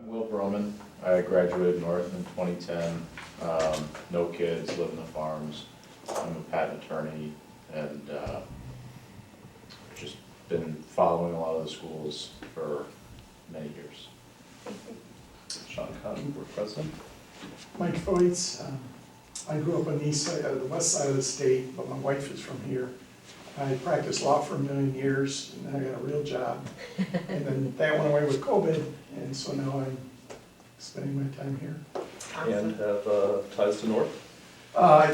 I'm Will Broman. I graduated North in 2010. No kids, live in the farms. I'm a patent attorney and just been following a lot of the schools for many years. Sean Cotton, board president. Mike Thoits. I grew up on the east side, the west side of the state, but my wife is from here. I practiced law for a million years, and then I got a real job. And then that went away with COVID, and so now I'm spending my time here. And have ties to North.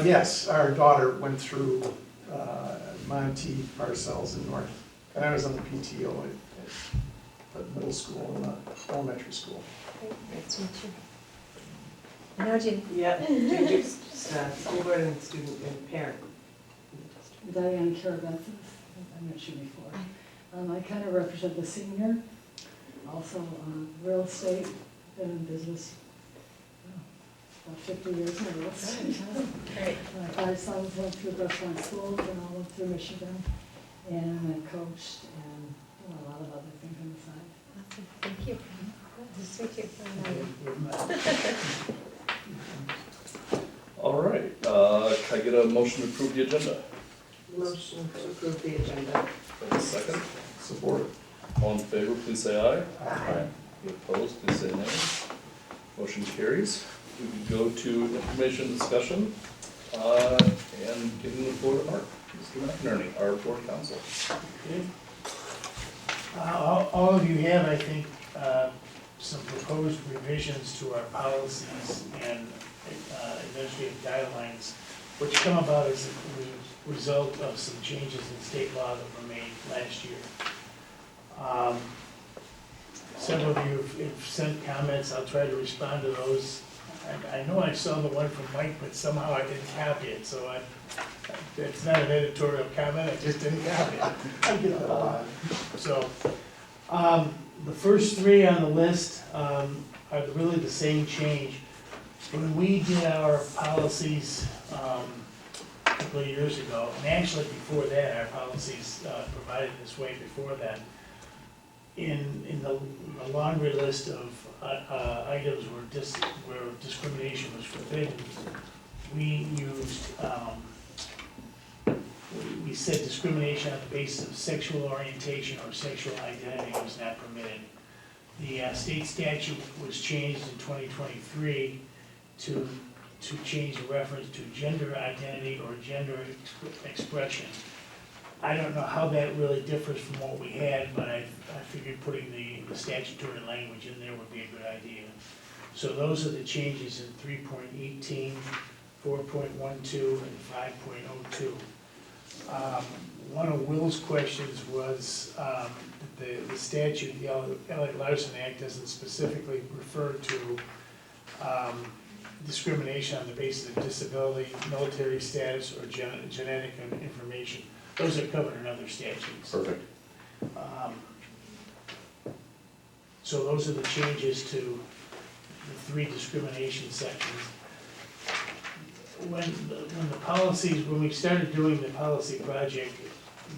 Yes, our daughter went through Monty Parcells in North, and I was on the PTO at the middle school and the elementary school. Nice to meet you. Now, Jeanne. Yeah, just school board and student and parent. Diane Carabethas, I met you before. I kind of represent the senior, also real estate, been in business about 50 years in real estate. Great. My 5 sons went through restaurant schools and all went through Michigan, and I coached and done a lot of other things on the side. Awesome. Thank you. Nice to meet you. All right, can I get a motion to approve the agenda? Motion to approve the agenda. Wait a second. Support. All in favor, please say aye. Aye. Any opposed, please say nay. Motion carries. We can go to information discussion, and giving the floor to Mark, Mr. McInerney, our board counsel. All of you have, I think, some proposed revisions to our policies and administrative guidelines, which come about as a result of some changes in state law that were made last year. Several of you have sent comments. I'll try to respond to those. I know I saw the one from Mike, but somehow I didn't copy it, so it's not an editorial comment, I just didn't copy it. I get that a lot. So, the first 3 on the list are really the same change. When we did our policies a couple of years ago, and actually before that, our policies provided this way before that, in the laundry list of items where discrimination was forbidden, we used, we said discrimination on the basis of sexual orientation or sexual identity was not permitted. The state statute was changed in 2023 to change the reference to gender identity or gender expression. I don't know how that really differs from what we had, but I figured putting the statutory language in there would be a good idea. So those are the changes in 3.18, 4.12, and 5.02. One of Will's questions was that the statute, the Elliott-Larsen Act, doesn't specifically refer to discrimination on the basis of disability, military status, or genetic information. Those are covered in other statutes. Perfect. So those are the changes to the 3 discrimination sections. When we started doing the policy project,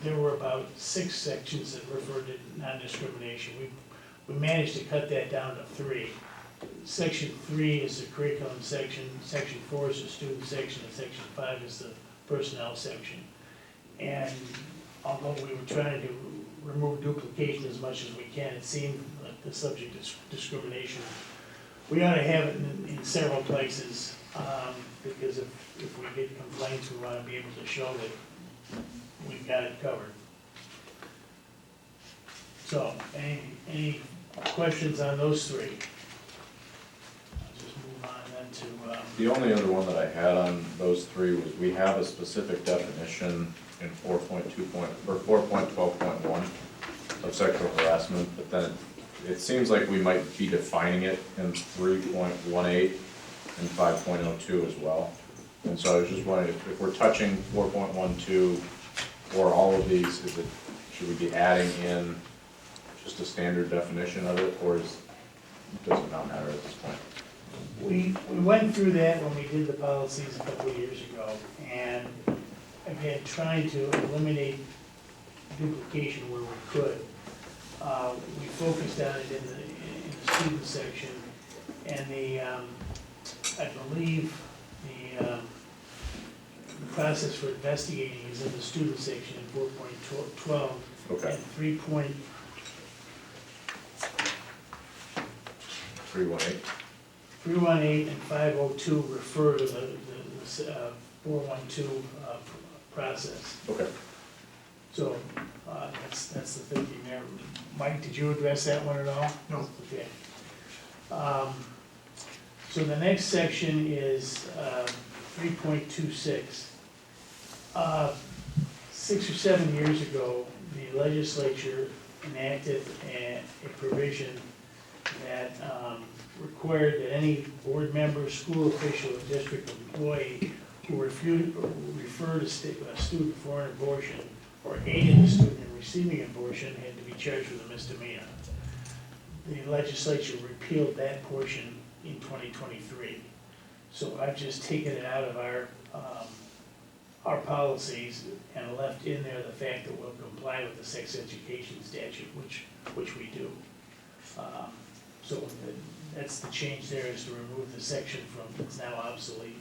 there were about 6 sections that referred to non-discrimination. We managed to cut that down to 3. Section 3 is the curriculum section, Section 4 is the student section, and Section 5 is the personnel section. And although we were trying to remove duplication as much as we can, it seemed like the subject of discrimination, we ought to have it in several places, because if we get complaints, we want to be able to show that we've got it covered. So, any questions on those 3? I'll just move on then to... The only other one that I had on those 3 was we have a specific definition in 4.12.1 of sexual harassment, but then it seems like we might be defining it in 3.18 and 5.02 as well. And so I was just wondering if we're touching 4.12 or all of these, should we be adding in just a standard definition of it, or does it not matter at this point? We went through that when we did the policies a couple of years ago, and again, trying to eliminate duplication where we could. We focused on it in the student section, and I believe the process for investigating is in the student section in 4.12. Okay. And 3.318 318. and 502 refer to the 412 process. Okay. So, that's the thinking there. Mike, did you address that one at all? No. Okay. So the next section is 3.26. 6 or 7 years ago, the legislature enacted a provision that required that any board member, school official, or district employee who referred a student for an abortion or aided a student in receiving an abortion had to be charged with a misdemeanor. The legislature repealed that portion in 2023. So I've just taken it out of our policies and left in there the fact that we'll comply with the sex education statute, which we do. So that's the change there, is to remove the section from, it's now obsolete.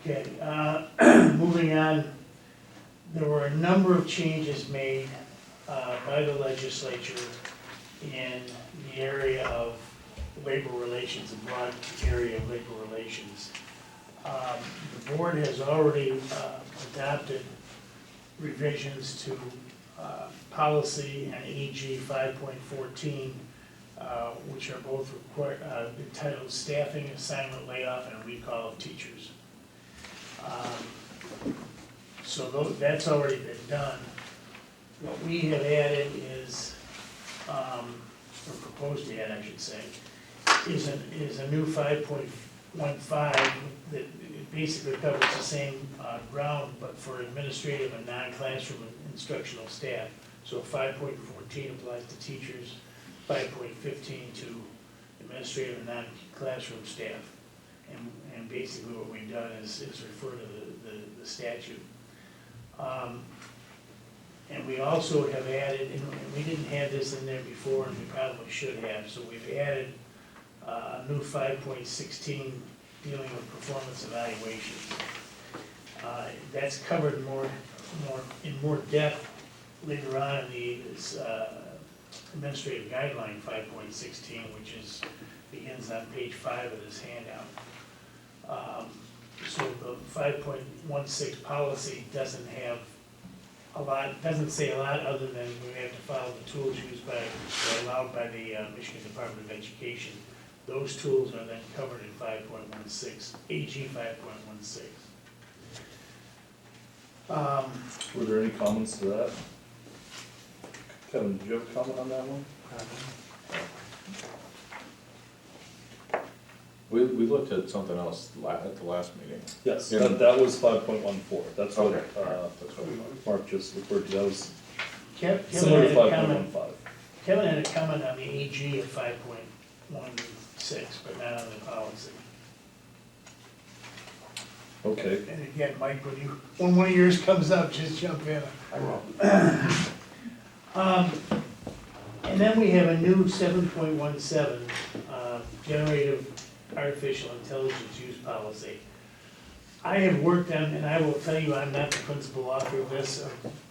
Okay, moving on, there were a number of changes made by the legislature in the area of labor relations, a broad area of labor relations. The board has already adopted revisions to policy and AG 5.14, which are both entitled Staffing, Assignment, Layoff, and Recall of Teachers. So that's already been done. What we have added is, or proposed to add, I should say, is a new 5.15 that basically covers the same ground, but for administrative and non-classroom instructional staff. So 5.14 applies to teachers, 5.15 to administrative and non-classroom staff. And basically what we've done is refer to the statute. And we also have added, and we didn't have this in there before, and we probably should have, so we've added a new 5.16 dealing with performance evaluations. That's covered in more depth later on in the administrative guideline 5.16, which begins on page 5 of this handout. So the 5.16 policy doesn't have doesn't say a lot other than we have to follow the tools used or allowed by the Michigan Department of Education. Those tools are then covered in 5.16, AG 5.16. Were there any comments to that? Kevin, did you have a comment on that one? We looked at something else at the last meeting. Yes, Yeah. that was 5.14, that's what, Okay, all right, that's what we wanted. Mark just referred to, that was Kevin similar to had a comment. 5.15. Kevin had a comment on the AG of 5.16, but not on the policy. Okay, And again, Mike, when one of yours comes up, just jump in. I will. And then we have a new 7.17, generative artificial intelligence use policy. I have worked on, and I will tell you, I'm not the principal author of this.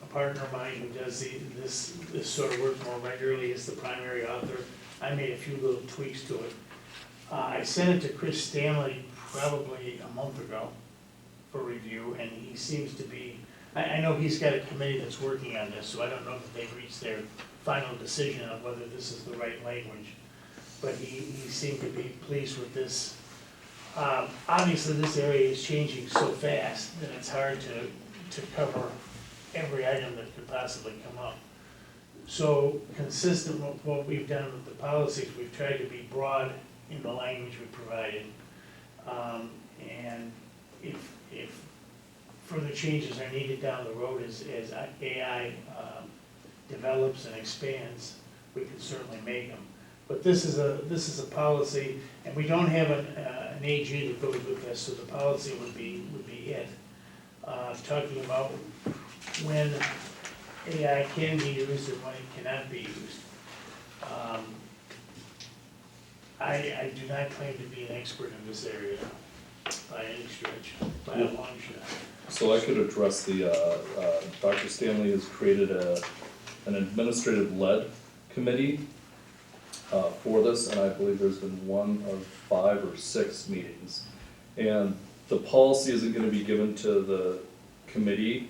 A partner of mine who does this sort of work more regularly is the primary author. I made a few little tweaks to it. I sent it to Chris Stanley probably a month ago for review, and he seems to be, I know he's got a committee that's working on this, so I don't know that they've reached their final decision on whether this is the right language. But he seemed to be pleased with this. Obviously, this area is changing so fast that it's hard to cover every item that could possibly come up. So consistent with what we've done with the policies, we've tried to be broad in the language we provided. And if further changes are needed down the road as AI develops and expands, we can certainly make them. But this is a policy, and we don't have an AG that goes with this, so the policy would be it. Talking about when AI can be used and when it cannot be used. I do not claim to be an expert in this area by any stretch, by a long shot. So I could address the, Dr. Stanley has created an administrative-led committee for this, and I believe there's been one of 5 or 6 meetings. And the policy isn't gonna be given to the committee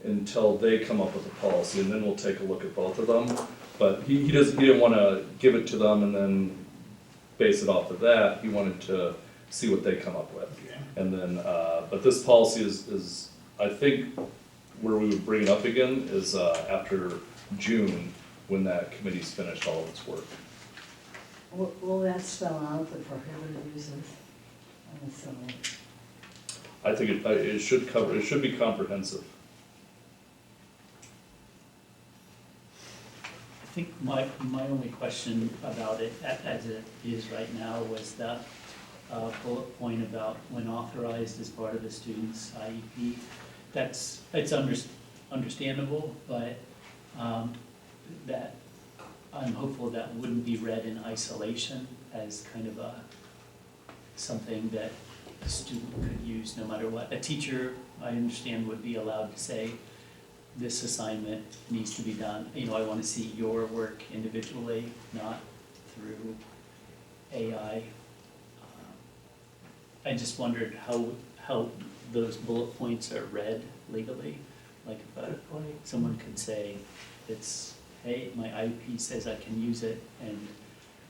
until they come up with a policy, and then we'll take a look at both of them. But he didn't wanna give it to them and then base it off of that, he wanted to see what they come up with. Okay. And then, but this policy is, I think, where we would bring it up again is, after June, when that committee's finished all of its work. Will that spell out the prohibited uses? I'm assuming. I think it should cover, it should be comprehensive. I think my only question about it, as it is right now, was that bullet point about when authorized as part of the student's IEP. It's understandable, but that, I'm hopeful that wouldn't be read in isolation as kind of something that a student could use no matter what. A teacher, I understand, would be allowed to say, this assignment needs to be done. I want to see your work individually, not through AI. I just wondered how those bullet points are read legally. Like if someone could say, it's, hey, my IEP says I can use it, and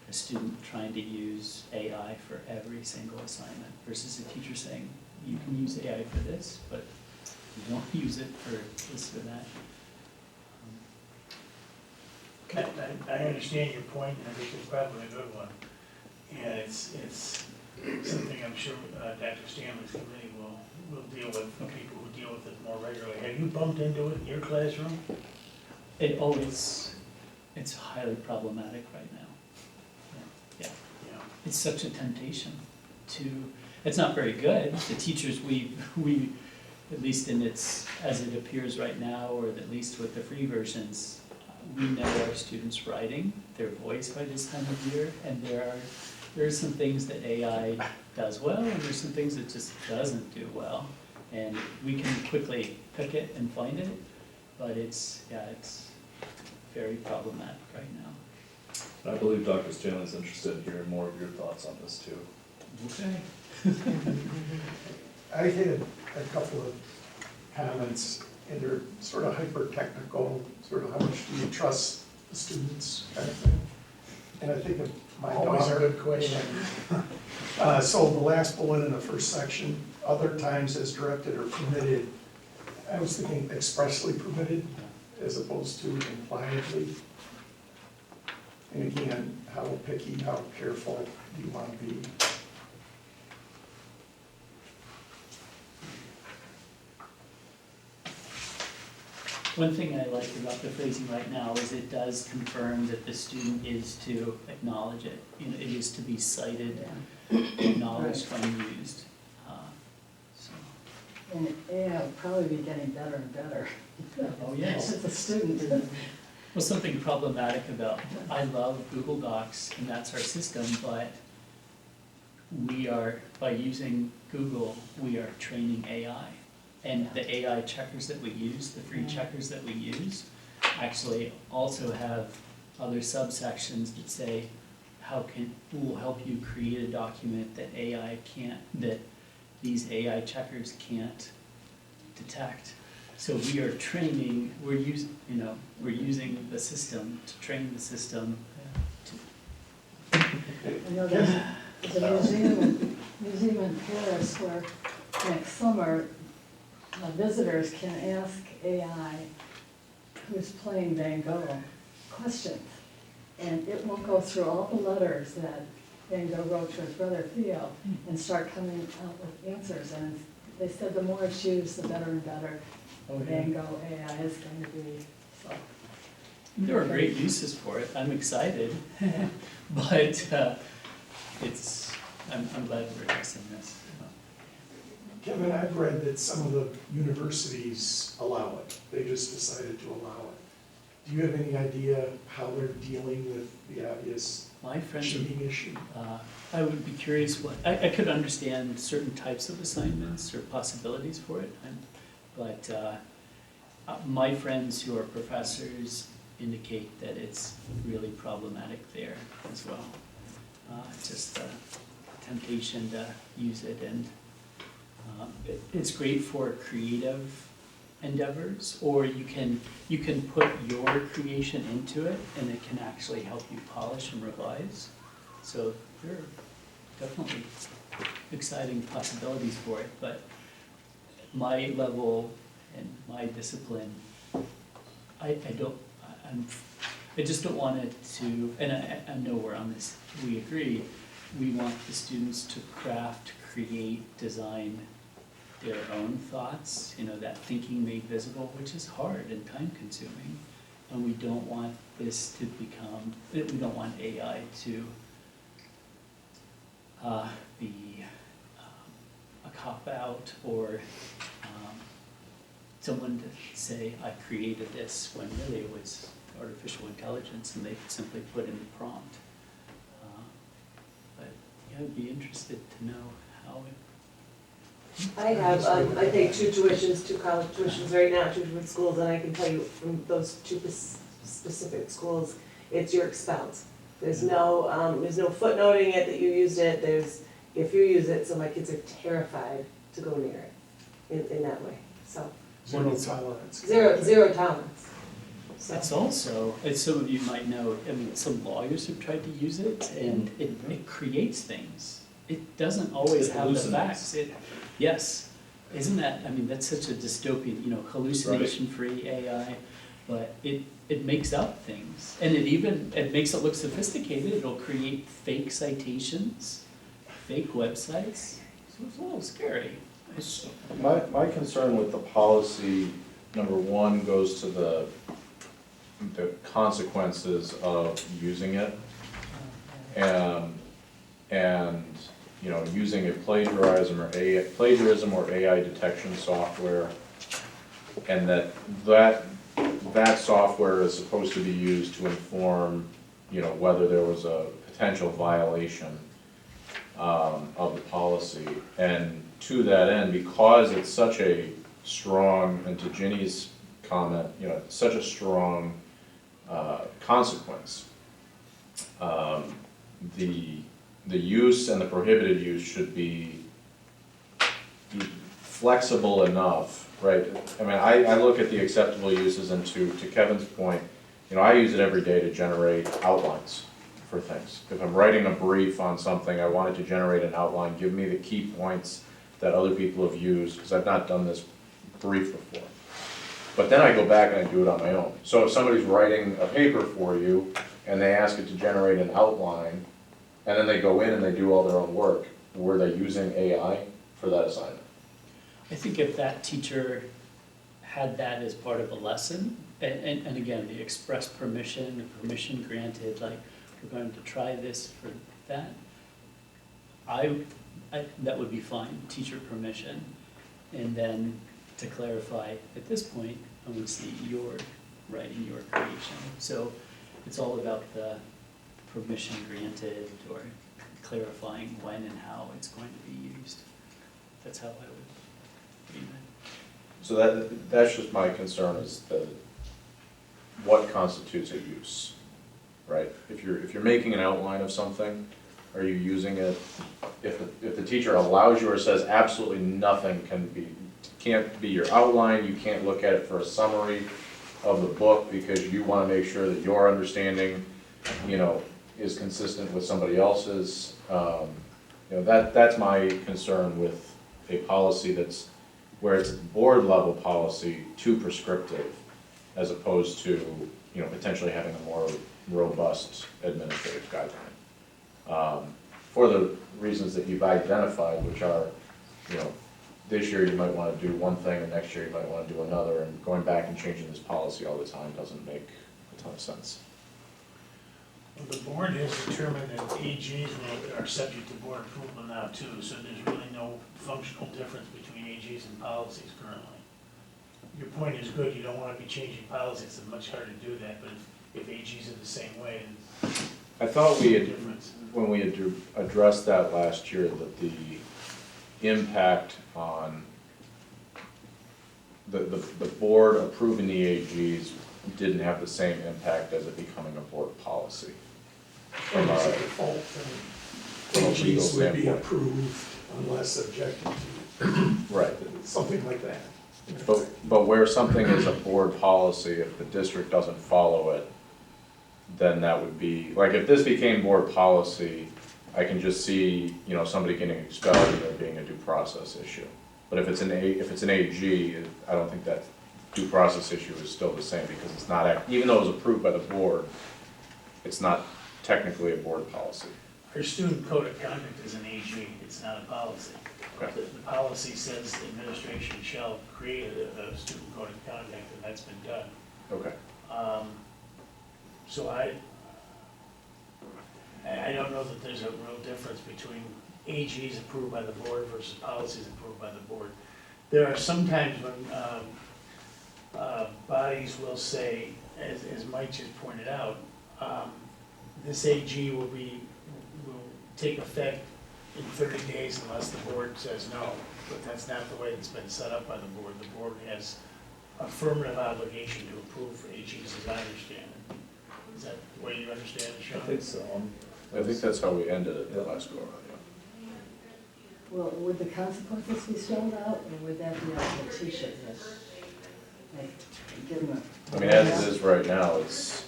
a student trying to use AI for every single assignment versus a teacher saying, you can use AI for this, but you don't use it for this or that. I understand your point, and I think it's probably a good one. And it's something I'm sure Dr. Stanley's committee will deal with, the people who deal with it more regularly. Have you bumped into it in your classroom? It's highly problematic right now. Yeah, Yeah. it's such a temptation it's not very good. The teachers, we, at least as it appears right now, or at least with the free versions, we know our students' writing, their voice by this time of year, and there are some things that AI does well, and there's some things it just doesn't do well. And we can quickly pick it and find it, but it's very problematic right now. I believe Dr. Stanley's interested in hearing more of your thoughts on this too. Okay. I had a couple of comments, and they're sort of hyper-technical, sort of how much do you trust the students kind of thing. And I think of my daughter. Always a good question. So the last bullet in the first section, other times as directed or permitted, I was thinking expressly permitted as opposed to impliedly. And again, how picky, how careful do you want to be? One thing I like about the phrasing right now is it does confirm that the student is to acknowledge it. It is to be cited, acknowledged when used. So. And AI will probably be getting better and better. Oh, yes. As a student. Well, something problematic about, I love Google Docs, and that's our system, but we are, by using Google, we are training AI. And the AI checkers that we use, the free checkers that we use, actually also have other subsections that say, will help you create a document that AI can't, that these AI checkers can't detect. So we are training, we're using the system to train the system to. I know there's a museum in Paris where next summer, visitors can ask AI who's playing Van Gogh questions. And it will go through all the letters that Van Gogh wrote to his brother Theo and start coming out with answers. And they said the more it's used, the better and better Van Gogh AI is going to be. So. There are great uses for it. I'm excited, but I'm glad we're addressing this. Kevin, I've read that some of the universities allow it. They just decided to allow it. Do you have any idea how they're dealing with the obvious My friends, cheating issue? I would be curious what, I could understand certain types of assignments or possibilities for it, but my friends who are professors indicate that it's really problematic there as well. Just a temptation to use it, and it's great for creative endeavors, or you can put your creation into it and it can actually help you polish and revise. So there are definitely exciting possibilities for it, but my level and my discipline, I just don't want it to, and I know we're on this, we agree, we want the students to craft, create, design their own thoughts, that thinking made visible, which is hard and time consuming. And we don't want this to become, we don't want AI to be a cop-out, or someone to say, I created this, when really it was artificial intelligence and they simply put in the prompt. But yeah, I'd be interested to know how it. I have, I take two college tuitions right now, two different schools, and I can tell you from those two specific schools, it's your expense. There's no footnoting it that you used it, if you use it, so my kids are terrified to go near it in that way, so. Zero tolerance. Zero tolerance. So. It's also, as some of you might know, some lawyers have tried to use it, and it creates things. It doesn't always It have the hallucinates. facts. Yes, isn't that, that's such a dystopian, hallucination-free AI, but it makes up things. And it makes it look sophisticated. It'll create fake citations, fake websites, so it's a little scary. My concern with the policy, number one, goes to the consequences of using it. And using a plagiarism or AI detection software, and that software is supposed to be used to inform, whether there was a potential violation of the policy. And to that end, because it's such a strong, and to Ginny's comment, such a strong consequence, the use and the prohibited use should be flexible enough, right? I look at the acceptable uses, and to Kevin's point, I use it every day to generate outlines for things. If I'm writing a brief on something, I want it to generate an outline, give me the key points that other people have used, because I've not done this brief before. But then I go back and I do it on my own. So if somebody's writing a paper for you, and they ask it to generate an outline, and then they go in and they do all their own work, were they using AI for that assignment? I think if that teacher had that as part of a lesson, and again, the express permission, the permission granted, like, we're going to try this for that, that would be fine, teacher permission. And then to clarify, at this point, I would see your writing, your creation. So it's all about the permission granted, or clarifying when and how it's going to be used. That's how I would read it. So that's just my concern, is what constitutes a use, right? If you're making an outline of something, are you using it? If the teacher allows you or says absolutely nothing can't be your outline, you can't look at it for a summary of the book because you want to make sure that your understanding, is consistent with somebody else's. That's my concern with a policy where it's a board level policy, too prescriptive, as opposed to, potentially having a more robust administrative guideline. For the reasons that you've identified, which are, this year you might want to do one thing and next year you might want to do another, and going back and changing this policy all the time doesn't make a ton of sense. Well, the board has determined that AGs are subject to board approval now too, so there's really no functional difference between AGs and policies currently. your point is good, you don't wanna be changing policies, it's much harder to do that, but if AGs are the same way, then I thought we there's a had, difference. when we had addressed that last year, that the impact on the board approving the AGs didn't have the same impact as it becoming a board policy. And From as a a, default, from a then legal AGs would be standpoint. approved unless objected Right, to, something like that. but where something is a board policy, if the district doesn't follow it, then that would be, like, if this became board policy, I can just see, you know, somebody getting expelled and there being a due process issue. But if it's an AG, I don't think that due process issue is still the same, because it's not, even though it was approved by the board, it's not technically a board policy. Our student code of conduct is an AG, it's not a policy. Okay. The policy says the administration shall create a student code of conduct, and that's been done. Okay. So I don't know that there's a real difference between AGs approved by the board versus policies approved by the board. There are some times when bodies will say, as Mike just pointed out, this AG will take effect in 30 days unless the board says no, but that's not the way it's been set up by the board. The board has affirmative obligation to approve AGs, as I understand it. Is that the way you understand it, I Sean? think so. I think that's how we ended it the last go around, Well, would the consequences be spelled out, or would that be on the t-shirt? Like, give them yeah. I mean, as it is right now, it's,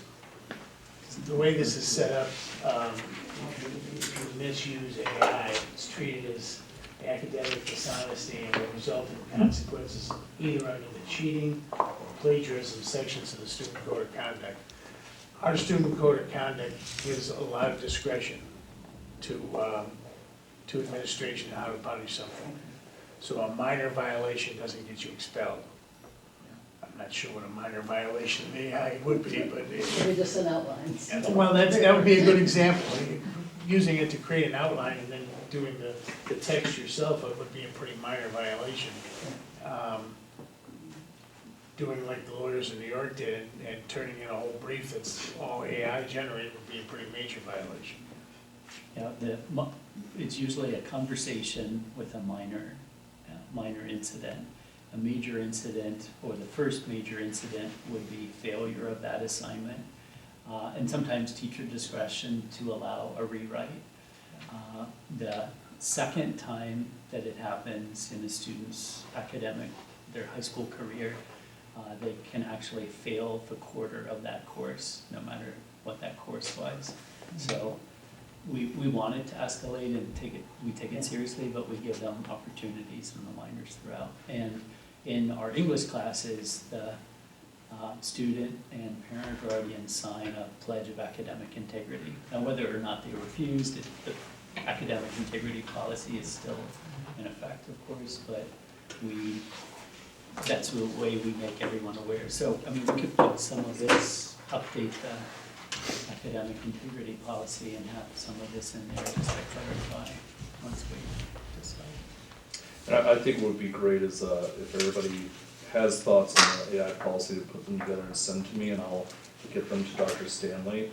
The way this is set up, if you misuse AI, it's treated as academic dishonesty and will result in consequences either under the cheating or plagiarism sections of the student code of conduct. Our student code of conduct gives a lot of discretion to administration how to punish something. So a minor violation doesn't get you expelled. I'm not sure what a minor violation of AI would be, but maybe just an outline. well, that would be a good example. Using it to create an outline and then doing the text yourself, it would be a pretty minor violation. Doing like the lawyers in New York did and turning in a whole brief that's all AI generated would be a pretty major violation. Yeah, it's usually a conversation with a minor incident. A major incident, or the first major incident, would be failure of that assignment. And sometimes teacher discretion to allow a rewrite. The second time that it happens in a student's academic, their high school career, they can actually fail the quarter of that course, no matter what that course was. So we want it to escalate and we take it seriously, but we give them opportunities from the minors throughout. And in our English classes, the student and parent guardian sign a pledge of academic integrity. Now, whether or not they refused, the academic integrity policy is still in effect, of course, but that's the way we make everyone aware. So, I mean, we could put some of this, update the academic integrity policy and have some of this in there just to clarify once we decide. And I think what would be great is if everybody has thoughts on the AI policy, to put them together and send to me, and I'll get them to Dr. Stanley.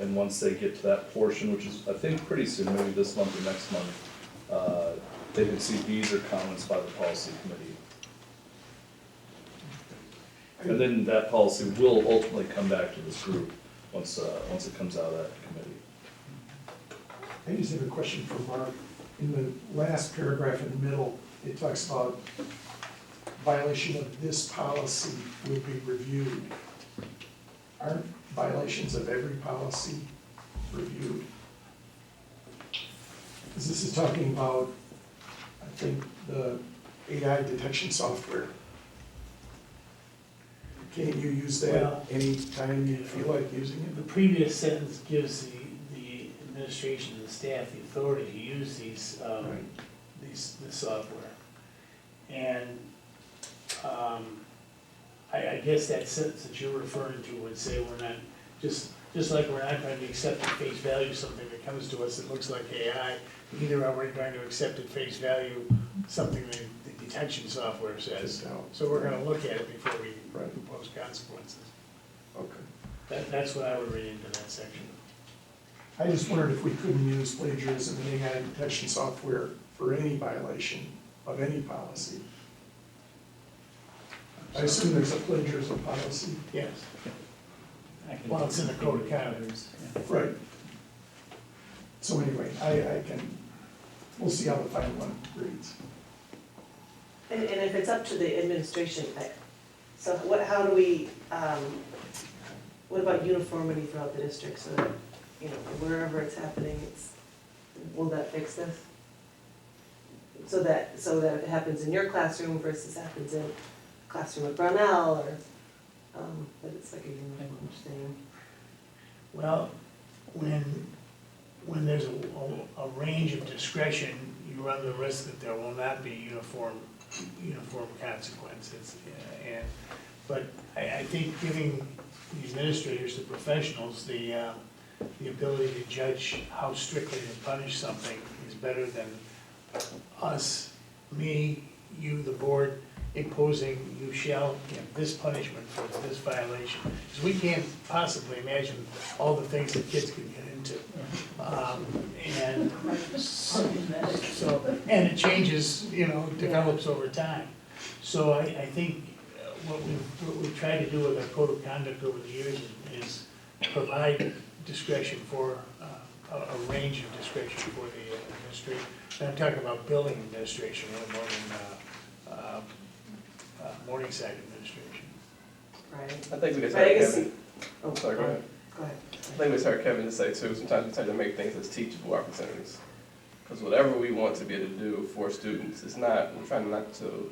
And once they get to that portion, which is, I think, pretty soon, maybe this month or next month, they can see these are comments by the policy committee. And then that policy will ultimately come back to this group once it comes out of that committee. I just have a question for Mark. In the last paragraph in the middle, it talks about violation of this policy will be reviewed. Aren't violations of every policy reviewed? Because this is talking about, I think, the AI detection software. Can't you use that Well- anytime you feel like using it? The previous sentence gives the administration and the staff the authority to use these, Right. this software. And, I guess that sentence that you're referring to would say we're not, just like we're not going to accept at face value something that comes to us that looks like AI, neither are we going to accept at face value something that detection software says. So we're gonna look at it before we Right. impose consequences. Okay. That's what I would read into that section. I just wondered if we couldn't use plagiarism and AI detection software for any violation of any policy. I assume there's a plagiarism policy. Yes. I can- Well, it's in the code of conduct. Yeah. Right. So anyway, we'll see how the final one reads. And if it's up to the administration, so how do we, what about uniformity throughout the district, so that, you know, wherever it's happening, will that fix this? So that if it happens in your classroom versus happens in a classroom at Brownell, or, that it's like a uniform thing? Well, when there's a range of discretion, you run the risk that there will not be uniform consequences. But I think giving the administrators, the professionals, the ability to judge how strictly to punish something is better than us, me, you, the board, imposing, you shall get this punishment for this violation. Because we can't possibly imagine all the things that kids can get into. And it changes, develops over time. So I think what we've tried to do with our code of conduct over the years is provide discretion for, a range of discretion for the administrator. And I'm talking about building administration, really more than Morningside administration. Right. I think we just Right, I heard guess, Kevin. I'm sorry, go ahead. go ahead. I think we just heard Kevin just say too, sometimes we tend to make things as teachable opportunities. Because whatever we want to be able to do for students, we're trying not to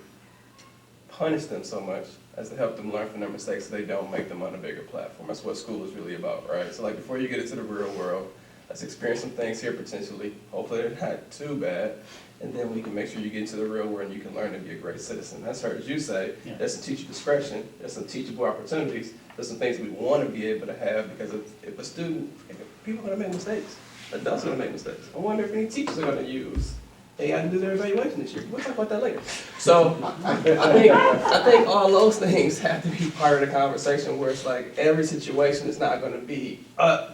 punish them so much as to help them learn from their mistakes so they don't make them on a bigger platform. That's what school is really about, right? So like before you get into the real world, let's experience some things here potentially. Hopefully they're not too bad. And then we can make sure you get into the real world and you can learn to be a great citizen. That's heard you say, Yeah. there's some teacher discretion, there's some teachable opportunities, there's some things we want to be able to have because if a student, people are going to make mistakes. Adults are going to make mistakes. I wonder if any teachers are going to use AI to do their evaluation this year. We'll talk about that later. So I think all those things have to be part of the conversation where it's like every situation is not going to be,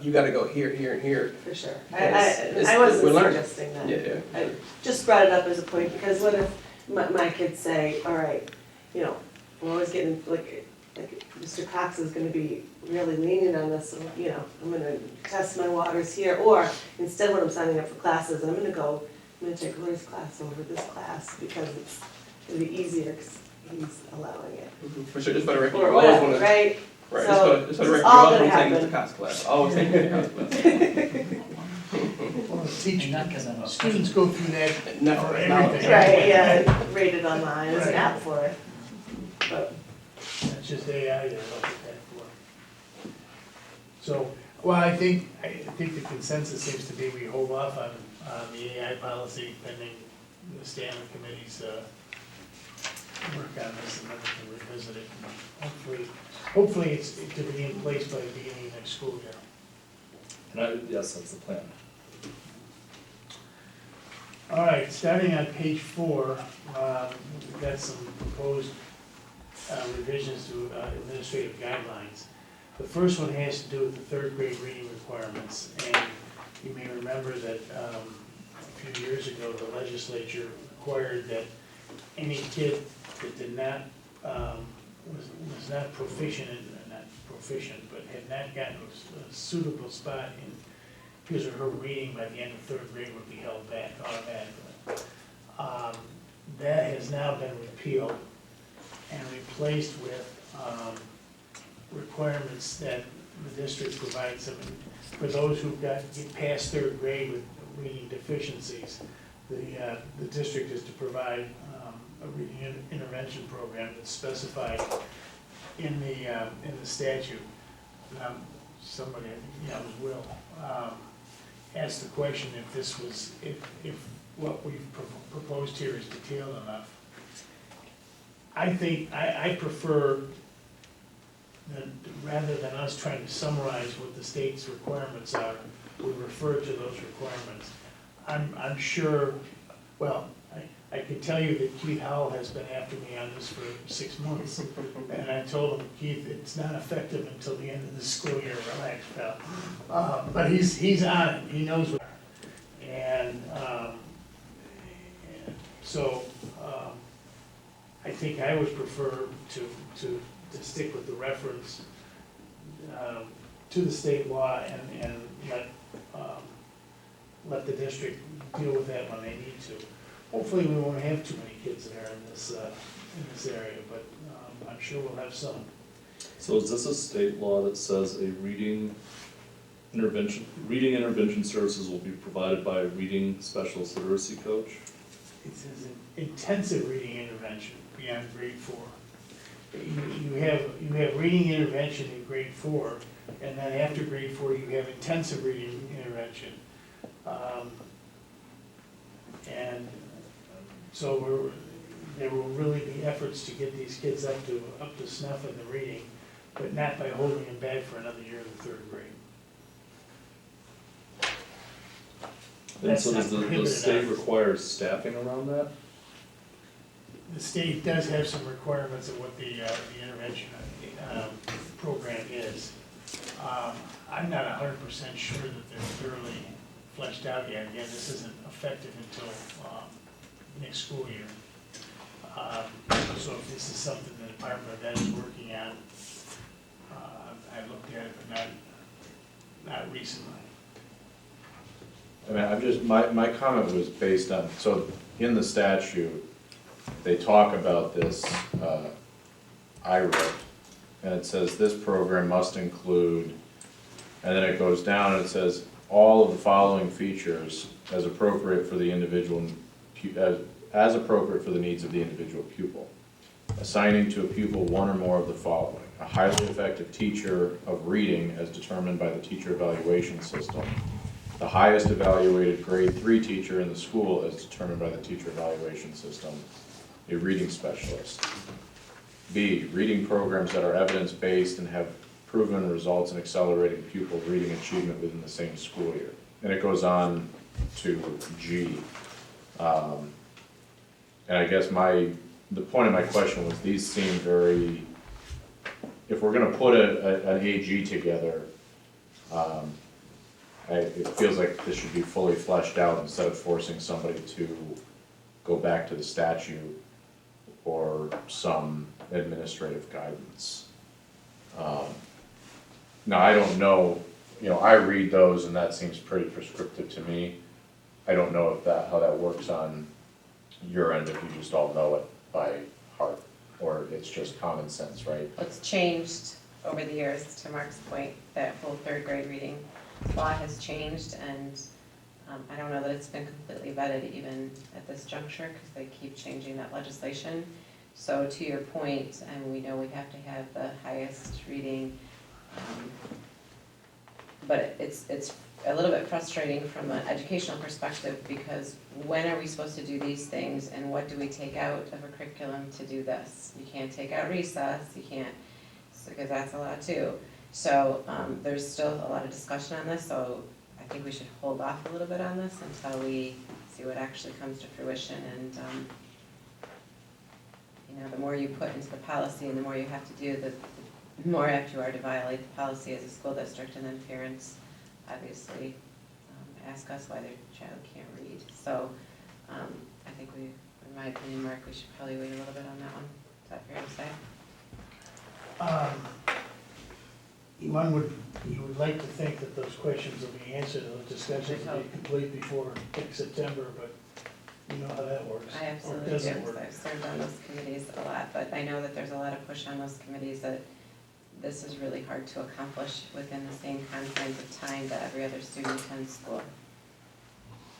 you got to go here, here, and here. For sure. Yes. I wasn't We're learning. suggesting that. Yeah. I just brought it up as a point, because what if my kids say, all right, we're always getting, like Mr. Cox is gonna be really lenient on this, so, I'm gonna test my waters here, or instead when I'm signing up for classes, I'm gonna take Lori's class over this class, because it's gonna be easier, because he's allowing it. For sure, just for the record, Or you always whatever, want to. right? Right, So, just for the record, it's you all always gonna want to take happen. Mr. Cox's class. Always take Mr. Cox's class. Well, And teaching, not because I'm a. students go through that No, for no. everything. Right, yeah, rated online, there's an Right. app for it. But, That's just AI they're looking at that for. So, well, I think the consensus seems to be we hold off on the AI policy pending the standing committee's work on this, and then we can revisit it. And hopefully it's to be in place by the beginning of next school year. And yes, that's the plan. All right, starting on page 4, we've got some proposed revisions to administrative guidelines. The first one has to do with the third grade reading requirements, and you may remember that a few years ago, the legislature required that any kid that did not, was not proficient, but had not gotten a suitable spot in his or her reading by the end of third grade would be held back automatically. That has now been repealed and replaced with requirements that the district provides them for those who get past third grade with reading deficiencies. The district is to provide a reading intervention program that's specified in the statute. Somebody, I think it was Will, asked the question if this was, if what we've proposed here is detailed enough. I think, I prefer that rather than us trying to summarize what the state's requirements are, we refer to those requirements. I'm sure, well, I can tell you that Keith Howell has been after me on this for 6 months. And I told him, Keith, it's not effective until the end of the school year, relax, pal. But he's on it, he knows what. And so, I think I would prefer to stick with the reference to the state law and let the district deal with that when they need to. Hopefully, we won't have too many kids there in this area, but I'm sure we'll have some. So is this a state law that says a reading intervention services will be provided by a reading specialist literacy coach? It says intensive reading intervention beyond grade 4. You have reading intervention in grade 4, and then after grade 4, you have intensive reading intervention. And so there will really be efforts to get these kids up to snuff in the reading, but not by holding them back for another year in the 3rd grade. And so does That's not the prohibited state on- require staffing around that? The state does have some requirements of what the intervention program is. I'm not 100% sure that they're thoroughly fleshed out yet. Again, this isn't effective until next school year. So if this is something the Department of Ed is working on, I looked at it, but not recently. I mean, I'm just, my comment was based on, so in the statute, they talk about this IRIP, and it says this program must include, and then it goes down and it says all of the following features as appropriate for the individual, as appropriate for the needs of the individual pupil. Assigning to a pupil one or more of the following: a highly effective teacher of reading as determined by the teacher evaluation system, the highest evaluated grade 3 teacher in the school as determined by the teacher evaluation system, a reading specialist. B, reading programs that are evidence-based and have proven results in accelerating pupil reading achievement within the same school year. And it goes on to G. And I guess the point of my question was, these seem very, if we're gonna put an AG together, it feels like this should be fully fleshed out instead of forcing somebody to go back to the statute or some administrative guidance. Now, I don't know, I read those and that seems pretty prescriptive to me. I don't know how that works on your end, if you just all know it by heart, or it's just common sense, right? It's changed over the years, to Mark's point, that whole 3rd grade reading law has changed, and I don't know that it's been completely vetted even at this juncture, because they keep changing that legislation. So to your point, and we know we have to have the highest reading, but it's a little bit frustrating from an educational perspective, because when are we supposed to do these things, and what do we take out of a curriculum to do this? You can't take out recess, you can't, because that's a lot too. So there's still a lot of discussion on this, so I think we should hold off a little bit on this until we see what actually comes to fruition. And the more you put into the policy and the more you have to do, the more apt you are to violate the policy as a school district, and then parents obviously ask us why their child can't read. So I think in my opinion, Mark, we should probably wait a little bit on that one. Is that fair to say? You would like to think that those questions will be answered, those discussions will be complete before September, but you know how that works. I absolutely Or do, doesn't because work. I've served on those committees a lot, but I know that there's a lot of push on those committees that this is really hard to accomplish within the same confines of time that every other student attends school.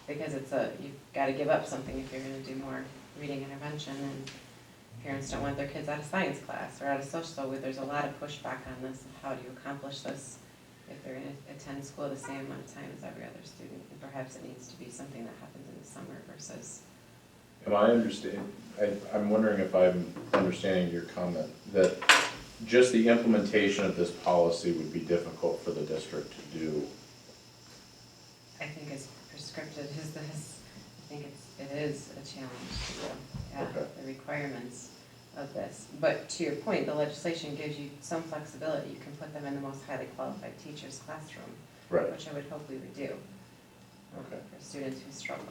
Because you've gotta give up something if you're gonna do more reading intervention, and parents don't want their kids out of science class or out of social, so there's a lot of pushback on this, of how do you accomplish this if they're gonna attend school the same amount of time as every other student, and perhaps it needs to be something that happens in the summer versus. I'm wondering if I'm understanding your comment, that just the implementation of this policy would be difficult for the district to do. I think as prescriptive as this think it is a challenge to add Okay. the requirements of this. But to your point, the legislation gives you some flexibility. You can put them in the most highly qualified teacher's classroom, Right, which I would hope we would do okay. for students who struggle.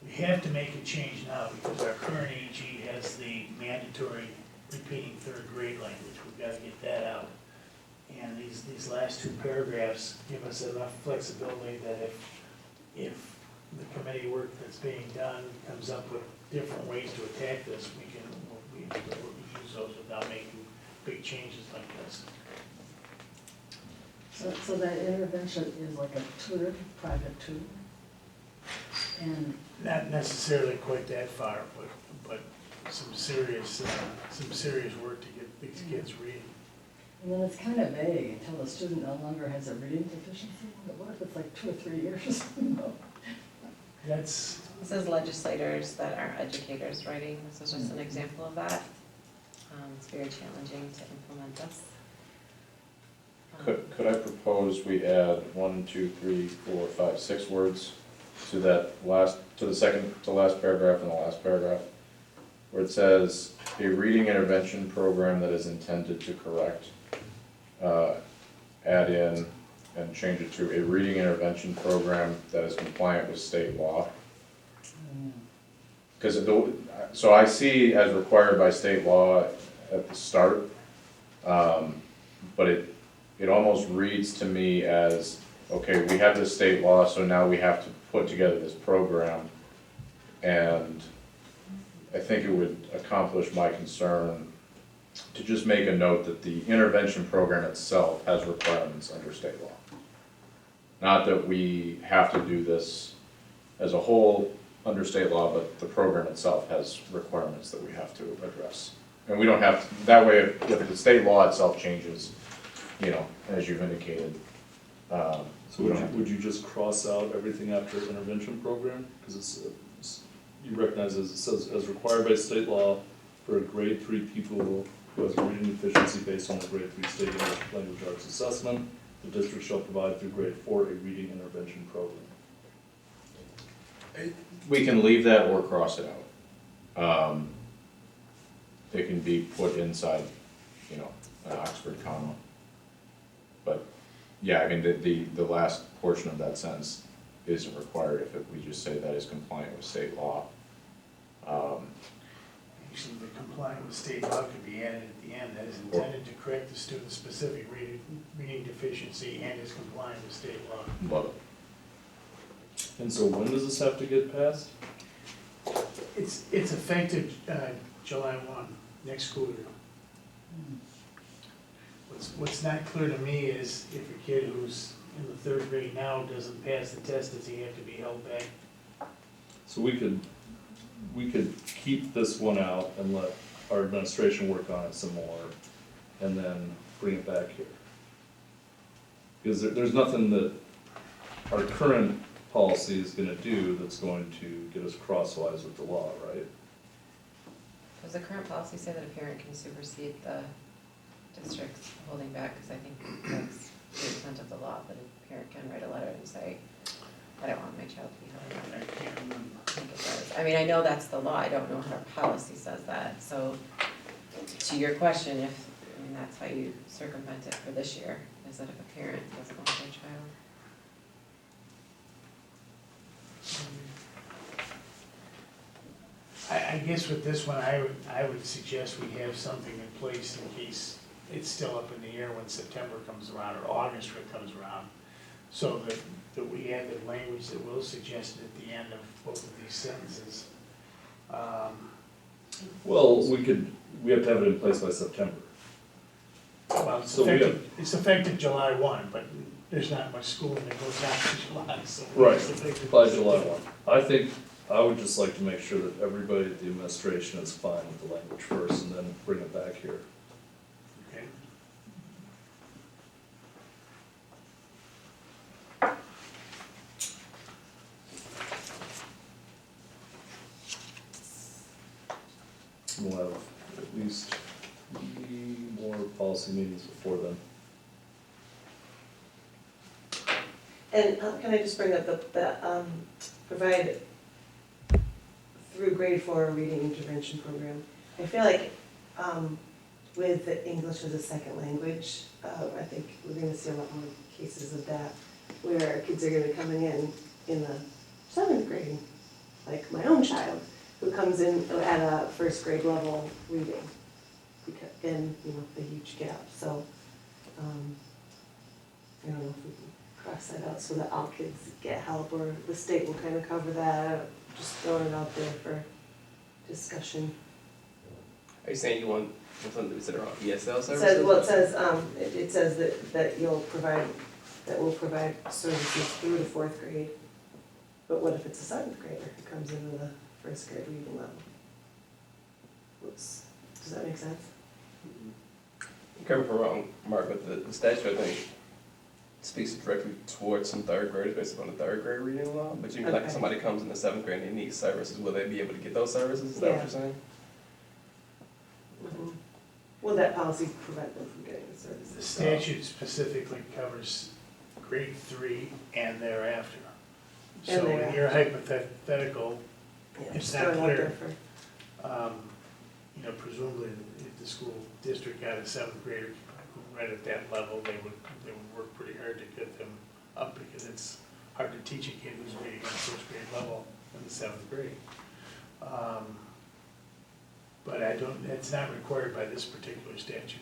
We have to make a change now because our current AG has the mandatory repeating third grade language. We've got to get that out. And these last two paragraphs give us enough flexibility that if the committee work that's being done comes up with different ways to attack this, we use those without making big changes like this. So that intervention is like a tutor, private tutor? And Not necessarily quite that far, but some serious work to get these kids reading. and then it's kind of vague until the student no longer has a reading deficiency. But what if it's like 2 or 3 years? You know? That's, This is legislators that aren't educators writing. This is just an example of that. It's very challenging to implement this. Could I propose we add 1, 2, 3, 4, 5, 6 words to that last, to the second to last paragraph and the last paragraph, where it says, a reading intervention program that is intended to correct, add in and change it to a reading intervention program that is compliant with state law. Because, so I see as required by state law at the start, but it almost reads to me as, okay, we have this state law, so now we have to put together this program. And I think it would accomplish my concern to just make a note that the intervention program itself has requirements under state law. Not that we have to do this as a whole under state law, but the program itself has requirements that we have to address. And we don't have, that way, if the state law itself changes, you know, as you've indicated. So would you just cross out everything after intervention program? Because you recognize as it says, as required by state law for a grade 3 pupil who has a reading deficiency based on the grade 3 state English language arts assessment, the district shall provide through grade 4 a reading intervention program. We can leave that or cross it out. It can be put inside, you know, an Oxford comma. But, yeah, I mean, the last portion of that sentence isn't required if we just say that is compliant with state law. Actually, the compliant with state law could be added at the end, that is intended to correct the student's specific reading deficiency and is compliant with state law. Love it. And so when does this have to get passed? It's effective July 1, next school year. What's not clear to me is if a kid who's in the 3rd grade now doesn't pass the test, does he have to be held back? So we could keep this one out and let our administration work on it some more and then bring it back here. Because there's nothing that our current policy is gonna do that's going to get us crosswise with the law, right? Does the current policy say that a parent can supersede the district's holding back? Because I think that's the intent of the law, that a parent can write a letter and say, I don't want my child to be held I back. can't remember. I think it does. I mean, I know that's the law, I don't know how our policy says that, so to your question, that's how you circumvent it for this year, is that if a parent doesn't want their child. I guess with this one, I would suggest we have something in place in case it's still up in the air when September comes around or August comes around. So that we add the language that Will suggested at the end of both of these sentences. Well, we have to have it in place by September. Well, it's effective July 1, but there's not much schooling that goes after July, so. Right, it's effective by July 1. I would just like to make sure that everybody at the administration is fine with the language first and then bring it back here. Okay. We'll have at least 3 more policy meetings before then. And can I just bring up provide through grade 4 reading intervention program. I feel like with the English as a second language, I think we're gonna see a lot more cases of that, where kids are gonna be coming in the 7th grade, like my own child, who comes in at a 1st grade level reading, and, you know, the huge gap, so, I don't know if we can cross that out so that all kids get help, or the state will kind of cover that, just throwing it out there for discussion. Are you saying you want something to consider on ESL It services? says, well, it says that you'll provide, that will provide services through the 4th grade. But what if it's a 7th grader who comes into the 1st grade reading level? Whoops, does that make sense? Correct me if I'm wrong, Mark, but the statute, I think, speaks directly towards some 3rd graders based upon the 3rd grade reading law. But you mean like if Okay. somebody comes in the 7th grade and they need services, will they be able to get those services? Is that what Yeah. you're saying? Mhm. Will that policy prevent them from getting the The services? statute specifically covers grade 3 and thereafter. And So in thereafter. your hypothetical, Yeah, it's just not throwing it out clear. there you know, presumably if the school district got a 7th grader right at that level, they would work pretty hard to get them up, because it's hard to teach a kid who's reading at 1st grade level in the 7th grade. But it's not required by this particular statute.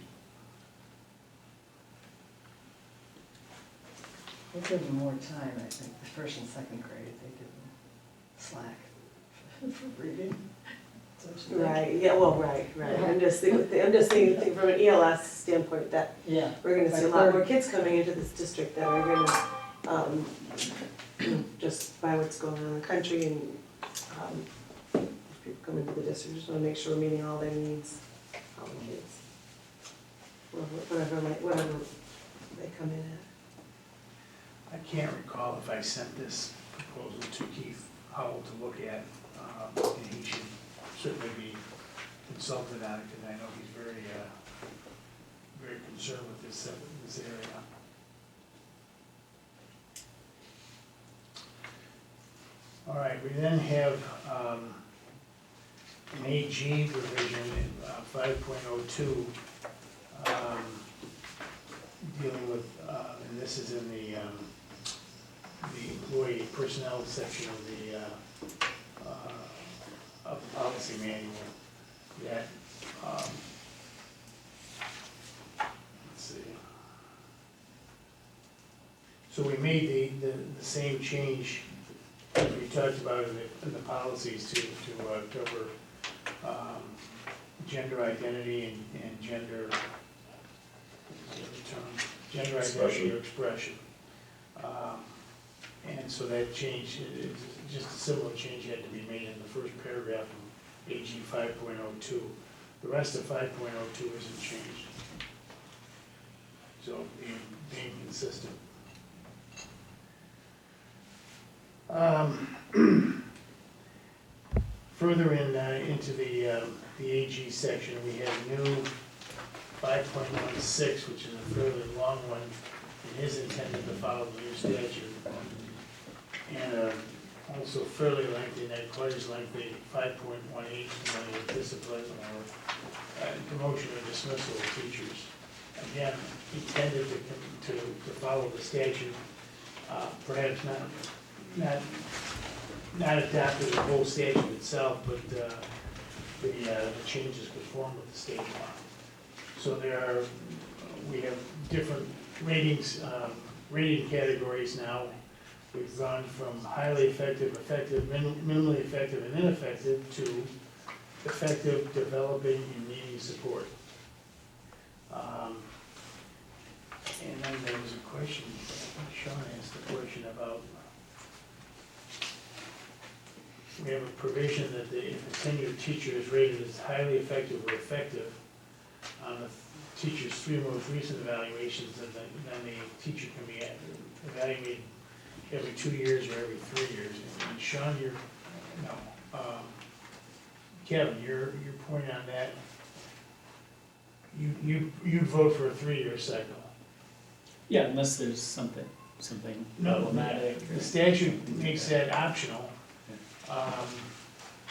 They give them more time, I think, the 1st and 2nd grade, they give them slack for reading. Don't you think? Right, yeah, well, right. I'm just thinking from an ELS standpoint that Yeah. we're gonna see a lot more kids coming into this district that are gonna, just by what's going on in the country and, if people come into the district, just wanna make sure we're meeting all their needs, all the kids. Whatever they come in at. I can't recall if I sent this proposal to Keith Howell to look at, and he should certainly be consulted on it, because I know he's very, very concerned with this area. All right, we then have an AG provision in 5.02, dealing with, and this is in the employee personnel section of the policy manual, that, let's see. So we made the same change that we talked about in the policies to cover gender identity and gender, what's the other term? Gender identity or expression. And so that change, just a similar change had to be made in the first paragraph of AG 5.02. The rest of 5.02 isn't changed. So being consistent. Further into the AG section, we have new 5.16, which is a fairly long one, and is intended to follow the new statute. And also fairly lengthy, not quite as lengthy, 5.18, dealing with discipline or demotion or dismissal of teachers. Again, intended to follow the statute, perhaps not adapted the whole statute itself, but the changes conform with the state law. So we have different ratings, rating categories now. We've gone from highly effective, effective, minimally effective, and ineffective to effective, developing, and needing support. And then there was a question, I think Sean asked a question about, we have a provision that if a tenured teacher is rated as highly effective or effective on the teacher's 3 most recent evaluations, then the teacher can be evaluated every 2 years or every 3 years. And Sean, Kevin, your point on that, you'd vote for a 3-year cycle. Yeah, unless there's something No, problematic. the statute makes that optional.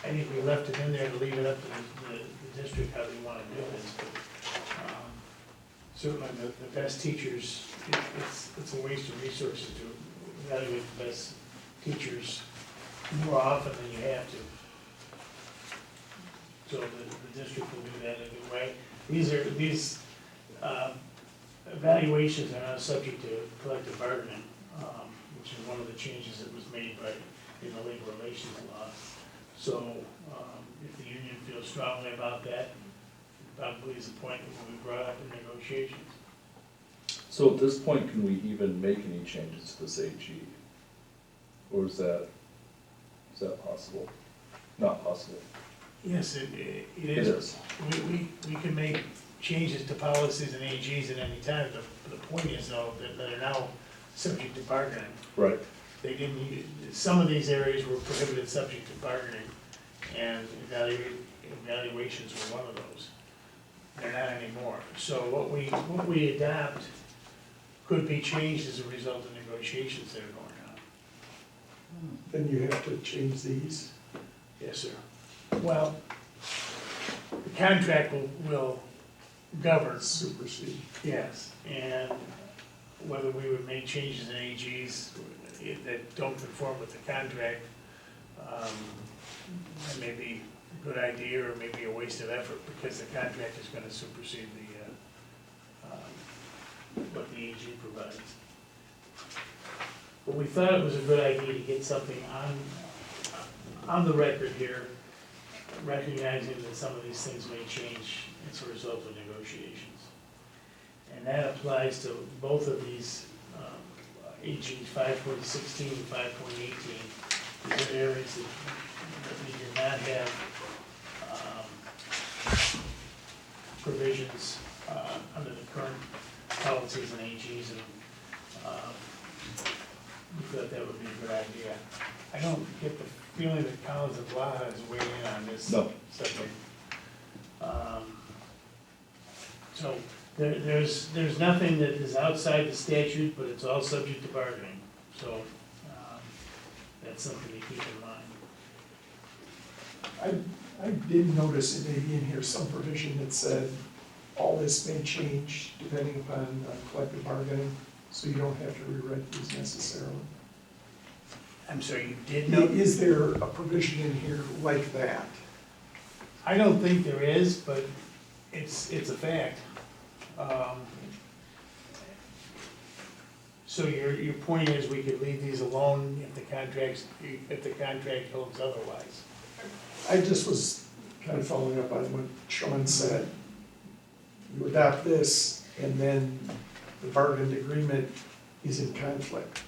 I think we left it in there to leave it up to the district how they wanna do this. But, certainly the best teachers, it's a waste of resources to evaluate the best teachers more often than you have to. So the district will do that in a good way. These evaluations are not subject to collective bargaining, which is one of the changes that was made in the labor relations law. So, if the union feels strongly about that, probably is a point that will be brought up in negotiations. So at this point, can we even make any changes to this AG? Or is that possible? Not possible? Yes, it It is. is. We can make changes to policies and AGs at any time. The point is though, that they're now subject to bargaining. Right. They didn't, some of these areas were prohibited subject to bargaining, and evaluations were one of those. They're not anymore. So what we adopt could be changed as a result of negotiations that are going on. Then you have to change these. Yes, sir. Well, the contract will govern. Supersede. Yes, and whether we would make changes in AGs that don't conform with the contract, that may be a good idea or maybe a waste of effort because the contract is gonna supersede what the AG provides. But we thought it was a good idea to get something on the record here, recognizing that some of these things may change as a result of negotiations. And that applies to both of these AGs, 5.16 and 5.18. These are areas that we did not have provisions under the current policies and AGs, and we thought that would be a good idea. I don't get the feeling that Collins and Blaha is weighing in on this subject. So there's nothing that is outside the statute, but it's all subject to bargaining. So that's something to keep in mind. I did notice it may be in here some provision that said all this may change depending upon collective bargaining, so you don't have to rewrite these necessarily. I'm sorry, you did know? Is there a provision in here like that? I don't think there is, but it's a fact. So your point is we could leave these alone if the contract holds otherwise? I just was kind of following up on what Sean said. You adopt this, and then the bargained agreement is in conflict.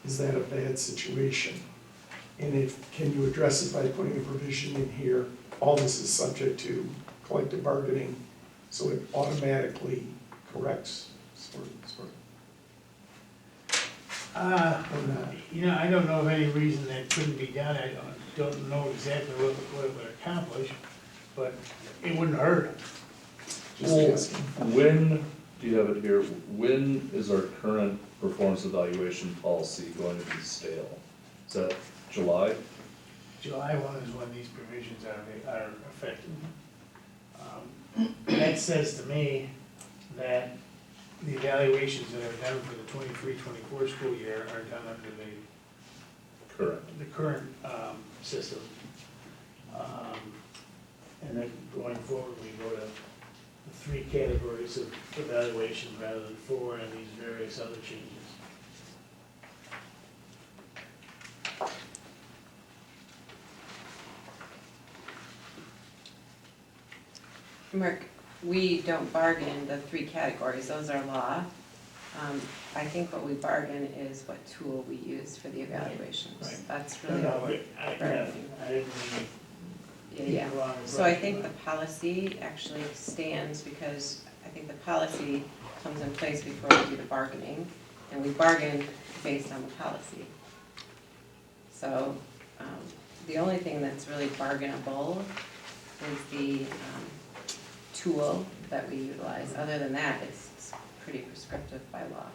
Is that a bad situation? And can you address it by putting a provision in here, all this is subject to collective bargaining, so it automatically corrects, sort of. Or not? You know, I don't know of any reason that couldn't be done. I don't know exactly what it would accomplish, but it wouldn't hurt. Just asking. When, do you have it here, when is our current performance evaluation policy going to be stale? Is that July? July 1 is when these provisions are effective. That says to me that the evaluations that are done for the 23-24 school year are done under the current system. And then going forward, we go to the 3 categories of evaluation rather than 4 and these various other changes. Mark, we don't bargain the 3 categories, those are law. I think what we bargain is what tool we use for the evaluations. Right. That's really all we're bargaining. I didn't mean Yeah. So I think the policy actually stands because I think the policy comes in place before we do the bargaining, and we bargain based on the policy. So the only thing that's really bargainable is the tool that we utilize. Other than that, it's pretty prescriptive by law.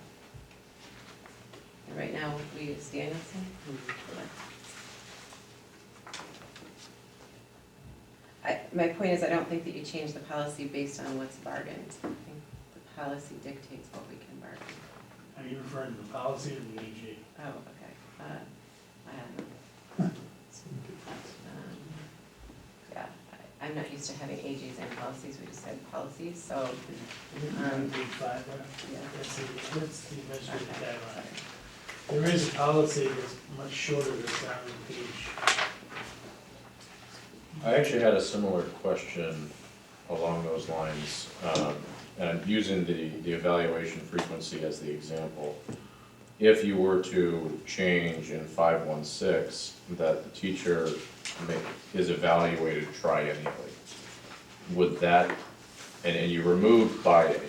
And right now, we use Danielson. my point is, I don't think that you change the policy based on what's bargained. I think the policy dictates what we can bargain. Are you referring to the policy or the AG? Oh, okay. I don't know. Yeah, I'm not used to having AGs and policies, we just had policies, so, Page 5 there? yeah. That's the administrative guideline. There is a policy that's much shorter that's on the page. I actually had a similar question along those lines, and I'm using the evaluation frequency as the example. If you were to change in 516 that the teacher is evaluated triennially, would that, and you removed biennial,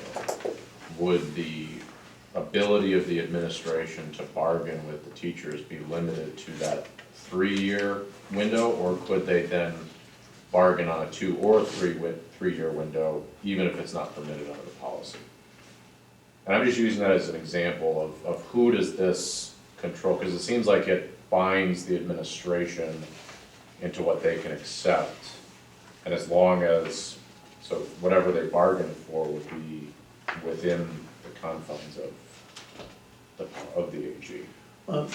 would the ability of the administration to bargain with the teachers be limited to that 3-year window, or could they then bargain on a 2 or 3-year window, even if it's not permitted under the policy? And I'm just using that as an example of who does this control, because it seems like it binds the administration into what they can accept. And as long as, so whatever they bargain for would be within the confines of the AG. Well,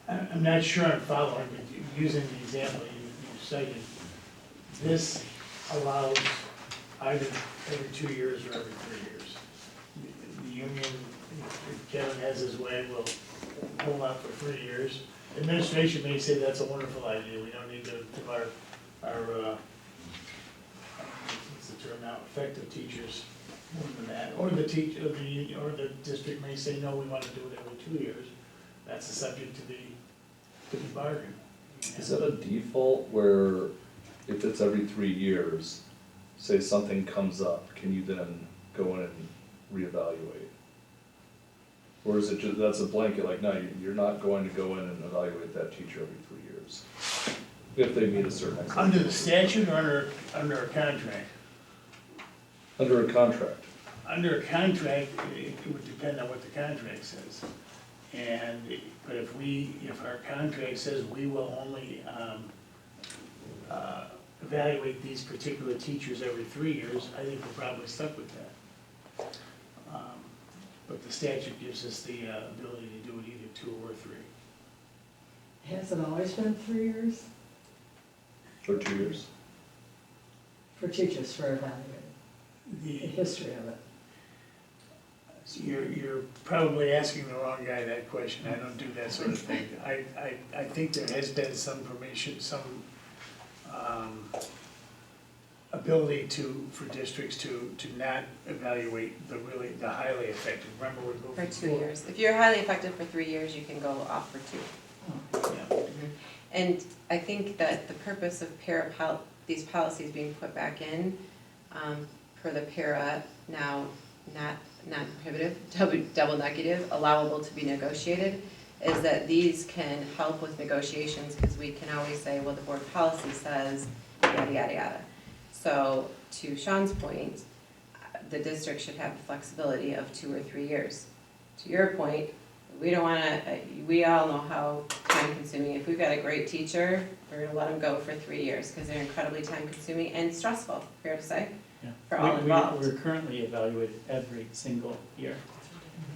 I'm not sure I'm following, but using the example you cited, this allows either every 2 years or every 3 years. The union, if Kevin has his way, will hold out for 3 years. Administration may say that's a wonderful idea, we don't need to give our what's the term now, effective teachers more than that. Or the teacher, or the district may say, no, we want to do it every 2 years. That's a subject to be bargained. Is that a default where if it's every 3 years, say something comes up, can you then go in and reevaluate? Or is it just, that's a blanket, like, no, you're not going to go in and evaluate that teacher every 3 years? If they meet a certain expectation. Under the statute or under a contract? Under a contract. Under a contract, it would depend on what the contract says. But if our contract says we will only evaluate these particular teachers every 3 years, I think we're probably stuck with that. But the statute gives us the ability to do it either 2 or 3. Has it always been 3 years For 2 years? for teachers for evaluating? The The, history of it. you're probably asking the wrong guy that question. I don't do that sort of thing. I think there has been some permission, some ability for districts to not evaluate the highly effective. Remember, we're For moving 2 forward. years. If you're highly effective for 3 years, you can go off for 2. Yeah. And I think that the purpose of these policies being put back in, for the para, now not prohibitive, double negative, allowable to be negotiated, is that these can help with negotiations, because we can always say, well, the board policy says, yada, yada, yada. So, to Sean's point, the district should have the flexibility of 2 or 3 years. To your point, we don't wanna, we all know how time consuming, if we've got a great teacher, we're gonna let them go for 3 years, because they're incredibly time consuming and stressful, fair to say, Yeah. for all involved. We're currently evaluated every single year,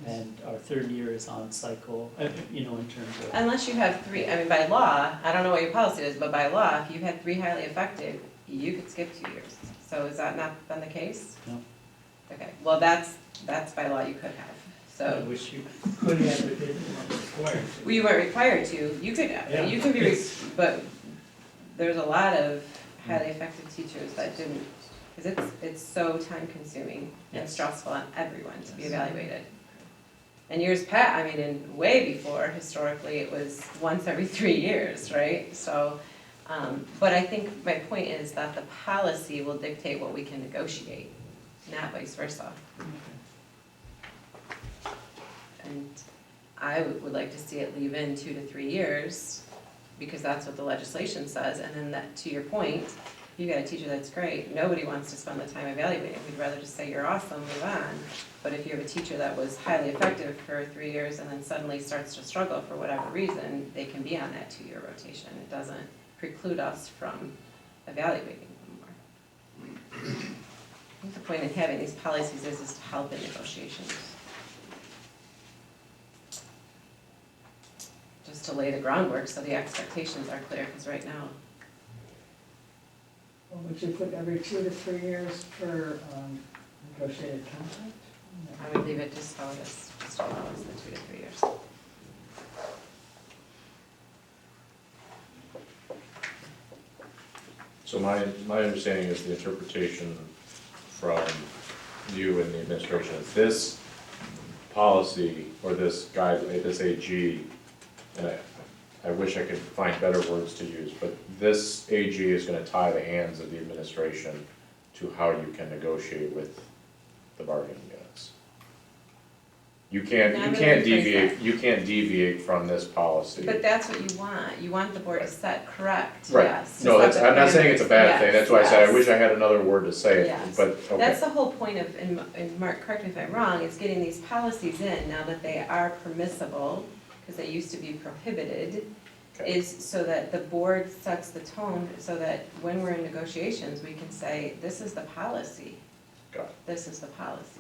and our 3rd year is on cycle, in terms of. Unless you have 3, I mean, by law, I don't know what your policy is, but by law, if you had 3 highly effective, you could skip 2 years. So is that not been the case? No. Okay, well, that's by law you could have, I so. wish you. Could have, but didn't require to. Well, you weren't required to, you could, Yeah. you can be, but there's a lot of highly effective teachers that didn't, because it's so time consuming and Yes. stressful on everyone to be evaluated. And years past, I mean, in way before, historically, it was once every 3 years, right? So, but I think my point is that the policy will dictate what we can negotiate, not vice versa. And I would like to see it leave in 2 to 3 years, because that's what the legislation says, and then that, to your point, you got a teacher that's great, nobody wants to spend the time evaluating, we'd rather just say you're awesome, move on. But if you have a teacher that was highly effective for 3 years and then suddenly starts to struggle for whatever reason, they can be on that 2-year rotation. It doesn't preclude us from evaluating them more. think the point in having these policies is to help in negotiations. Just to lay the groundwork so the expectations are clear, because right now, Well, would you put every 2 to 3 years for negotiated contract? I would leave it just how it is, just allow us the 2 to 3 years. So my understanding is the interpretation from you and the administration is this policy or this guide, this AG, and I wish I could find better words to use, but this AG is gonna tie the hands of the administration to how you can negotiate with the bargaining units. You can't deviate from this policy. But that's what you want the board to set correct, Right. yes. to No, set that's, the I'm not saying it's a bad thing, parameters. that's why I said, I Yes, wish I had another word to say it, Yes. but, okay. That's the whole point of, and Mark, correct me if I'm wrong, is getting these policies in now that they are permissible, because they used to be prohibited, Okay. is so that the board sets the tone, so that when we're in negotiations, we can say, this is the policy. Got it. This is the policy.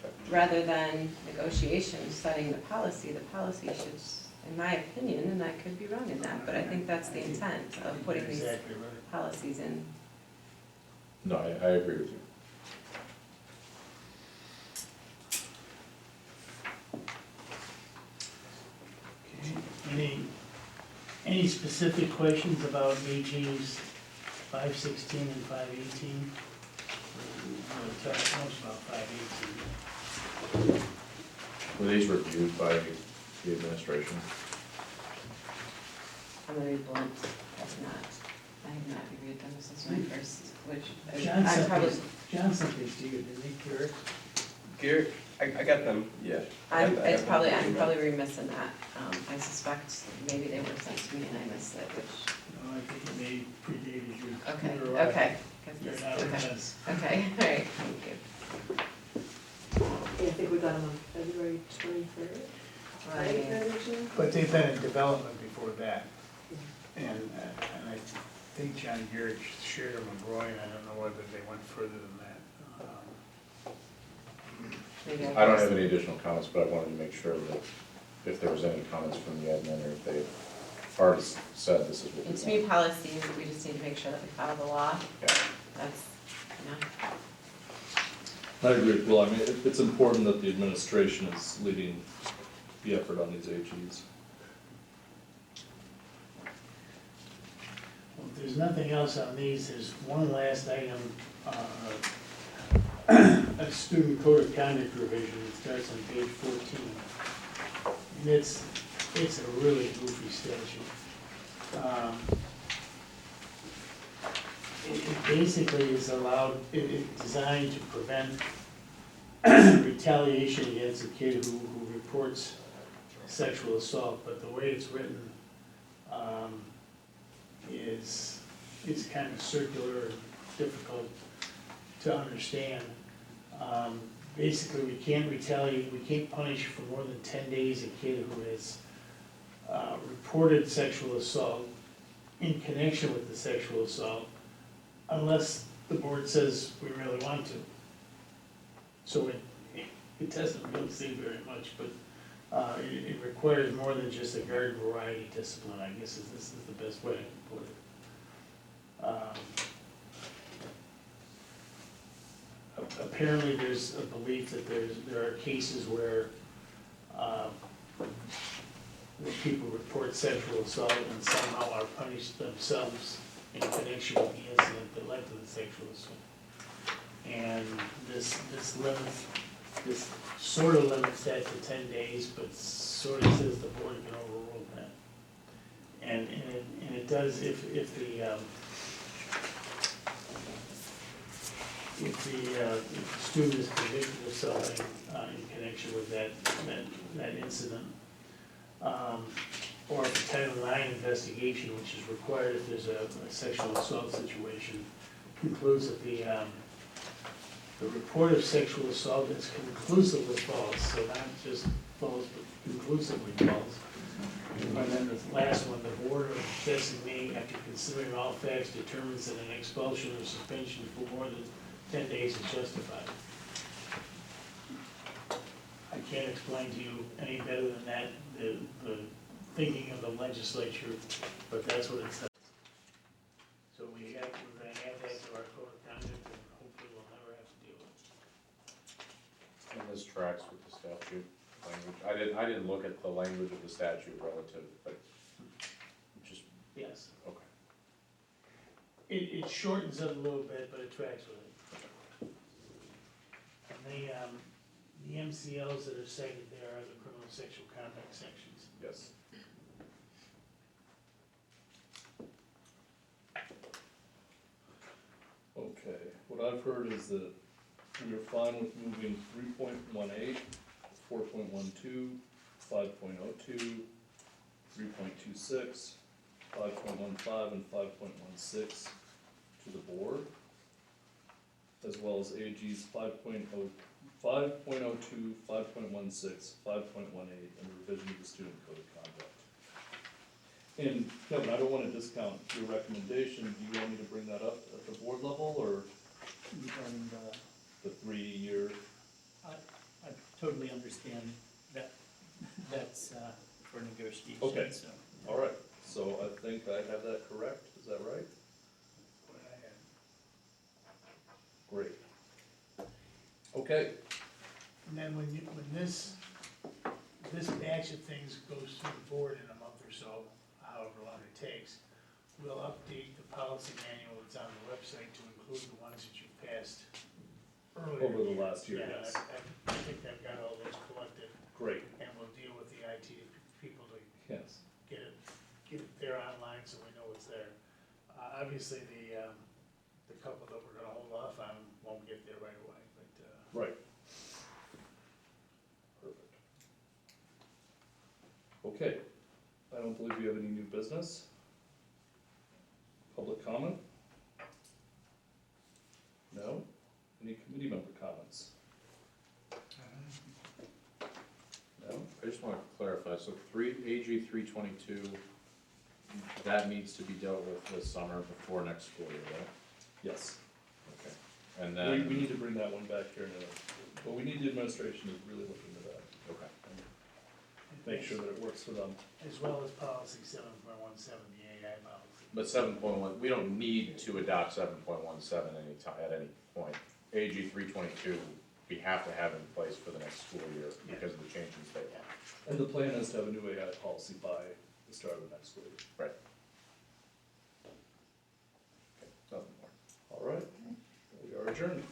Okay. Rather than negotiations setting the policy should, in my opinion, and I could be wrong in that, but I think that's the intent of putting these Exactly right. policies in. No, I agree with you. Okay. Any specific questions about AGs 516 and 518? We'll talk most about 518. Were these reviewed by the administration? I'm gonna be blunt, I have not reviewed them, this is my first, which, John I sent probably, these to you, didn't he, Garrett? Garrett, I got them, yeah. I'm probably remiss in that, I suspect maybe they were sent to me and I missed it, which, No, I think it may predated you. okay, You're right. okay. 'Cause You're this- not okay, remiss. okay, all right, thank you. Yeah, I think we got them on February 23rd, right, graduation? But they've been in development before that. And I think John Garrett shared them with Roy, and I don't know whether they went further than that. Maybe I don't have any additional comments, but I wanted to make sure that if there was any comments from the admin or if they already said this is what we And to want. me, policies, we just need to make sure that we follow the law, Yeah. that's, I agree with Will, I mean, it's important that the administration is leading the effort on these AGs. Well, if there's nothing else on these, there's one last item, a student code of conduct revision, it starts on page 14. And it's a really goofy statute. It basically is it's designed to prevent retaliation against a kid who reports sexual assault, but the way it's written, is kind of circular and difficult to understand. Basically, we can't retaliate, we can't punish for more than 10 days a kid who has reported sexual assault in connection with the sexual assault, unless the board says we really want to. So it doesn't really say very much, but it requires more than just a garden variety discipline, I guess this is the best way I can put it. Apparently, there's a belief that there are cases where people report sexual assault and somehow are punished themselves in connection with the incident that led to the sexual assault. And this sort of limits that to 10 days, but sort of says the board can overrule that. And it does if the student is convicted of something in connection with that incident, or if the Title IX investigation, which is required if there's a sexual assault situation, concludes that the report of sexual assault is conclusively false, so not just false, but conclusively false. And then the last one, the board of designating, after considering all facts, determines that an expulsion or suspension for more than 10 days is justified. I can't explain to you any better than that, the thinking of the legislature, but that's what it says. So we're gonna add that to our code of conduct, and hopefully we'll never have to deal with it. And this tracks with the statute language. I didn't look at the language of the statute relative, but just, Yes. okay. It shortens it a little bit, but it tracks with it. And the MCLs that are cited there are the criminal sexual conduct sections. Yes. Okay, what I've heard is that we are fine with moving 3.18, 4.12, 5.02, 3.26, 5.15, and 5.16 to the board, as well as AG's 5.02, 5.16, 5.18, and the revision of the student code of conduct. And Kevin, I don't want to discount your recommendation. Do you want me to bring that up at the board level, or Regarding the 3-year? I totally understand that, that's for negotiation, Okay. so. All right, so I think I have that correct. Is that right? What I had. Great. Okay, And then when this batch of things goes through the board in a month or so, however long it takes, we'll update the policy manual that's on the website to include the ones that you passed earlier. Over the last year, Yeah, yes. I think I've got all those collected, great, and we'll deal with the IT people to yes. get it there online so we know what's there. Obviously, the couple that we're gonna hold off on won't get there right away, but, Right. Perfect. Okay, I don't believe we have any new business. Public comment? No? Any committee member comments? No? I just want to clarify, so AG 322, that needs to be dealt with this summer before next school year, right? Yes. Okay. And We then, need to bring that one back here in a minute, but we need the administration to really look into that, okay, make sure that it works for them. as well as policy 7.17, the AI policy. but 7.1, we don't need to adopt 7.17 at any point. AG 322, we have to have in place for the next school year because of the change in state law. And the plan is to have a new AI policy by the start of the next school year. Right. Okay, nothing more. All right, we are adjourned.